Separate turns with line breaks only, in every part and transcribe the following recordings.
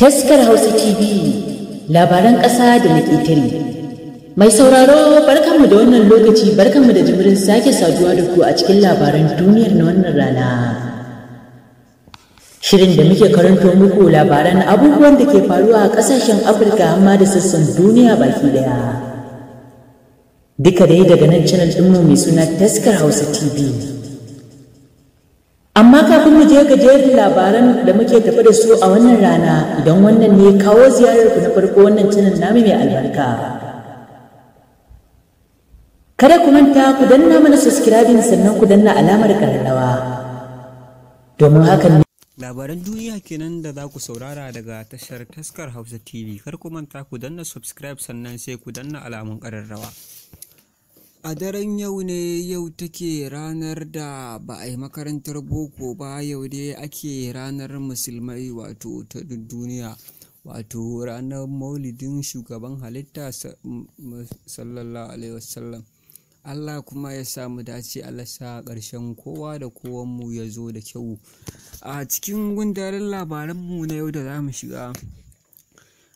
Taskar Hausa TV, labaran ƙasa da na ƙetare. Mai sauraro, barkanmu da wannan lokaci, barkanmu da jimirin sake saduwa da ku a cikin labaran duniyar na wannan rana. Shirin da muke karanto muku labaran abubuwan da ke faruwa a ƙasashen Afirka amma da sassan duniya baki daya. Duka dai daga nan channel ɗinmu mai suna Taskar Hausa TV. Amma kafin mu je gajerin labaran da muke tafi da su a wannan rana, idan wannan ne kawo ziyarar ku na farko wannan channel namu mai albarka, kada ku manta ku danna mana subscribing sannan ku danna alamar kararrawa domin hakan ne
labaran duniya kenan da za ku saurara daga tashar Taskar Hausa TV. Kar ku manta ku danna subscribe sannan sai ku danna alamun kararrawa. A daren yau ne yau take ranar da ba a yi makarantar boko ba, yau dai ake ranar musulmai wato ta duniya, wato ranar maulidin shugaban halitta sallallahu alaihi wasallam. Allah kuma ya samu dace, Allah sa ƙarshen kowa da kowanmu ya zo da kyau. A cikin gundarin labaranmu na yau da za mu shiga,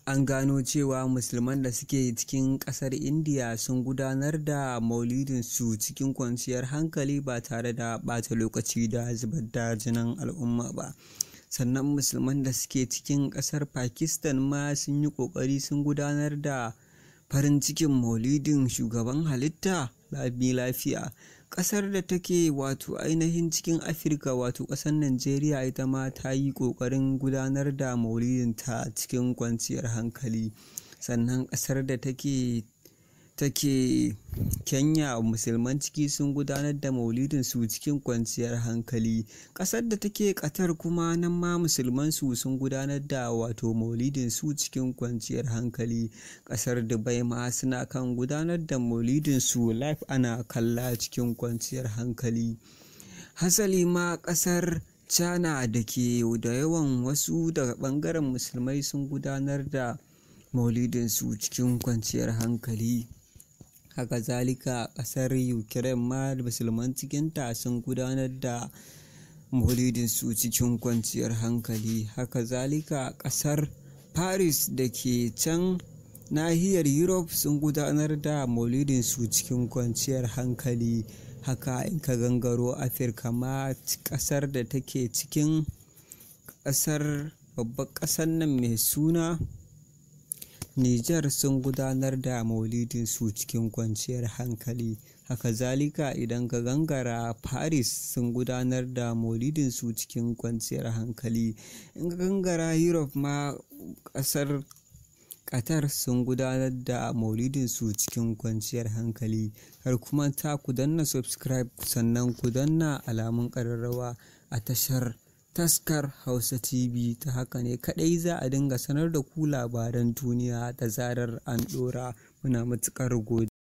an gano cewa musulman da suke cikin ƙasar indiya sun gudanar da maulidinsu cikin kwanciyar hankali ba tare da ɓata lokaci da zubar da jinin al'umma ba. Sannan musulman da suke cikin ƙasar pakistan ma sun yi ƙoƙari sun gudanar da farin cikin maulidin shugaban halitta lafiya. Ƙasar da take wato ainihin cikin Afirka wato ƙasar Najeriya ita ma ta yi ƙoƙarin gudanar da maulidinta cikin kwanciyar hankali. Sannan ƙasar da take Kenya, musulman ciki sun gudanar da maulidinsu cikin kwanciyar hankali. Ƙasar da take Qatar kuma nan ma musulman su sun gudanar da wato maulidinsu cikin kwanciyar hankali. Ƙasar Dubai ma suna kan gudanar da maulidinsu live ana kalla cikin kwanciyar hankali. Hasali ma ƙasar China da ke da yawan wasu daga ɓangaren musulmai sun gudanar da maulidinsu cikin kwanciyar hankali. Haka zalika ƙasar Ukraine ma musulman cikinta sun gudanar da maulidinsu cikin kwanciyar hankali. Haka zalika ƙasar Paris da ke can nahiyar Europe sun gudanar da maulidinsu cikin kwanciyar hankali. Haka in ka gangaro Afirka ma ƙasar da take cikin babbar ƙasar nan mai suna Nijar sun gudanar da maulidinsu cikin kwanciyar hankali. Haka zalika idan ka gangara Paris sun gudanar da maulidinsu cikin kwanciyar hankali. In ka gangara Europe ma ƙasar Qatar sun gudanar da maulidinsu cikin kwanciyar hankali. Har kuma ku danna subscribe sannan ku danna alamun ƙararrawa a tashar Taskar Hausa TV. Ta haka ne kaɗai za a dinga sanar da ku labaran duniya da zarar an ɗora. Muna matuƙar godiya.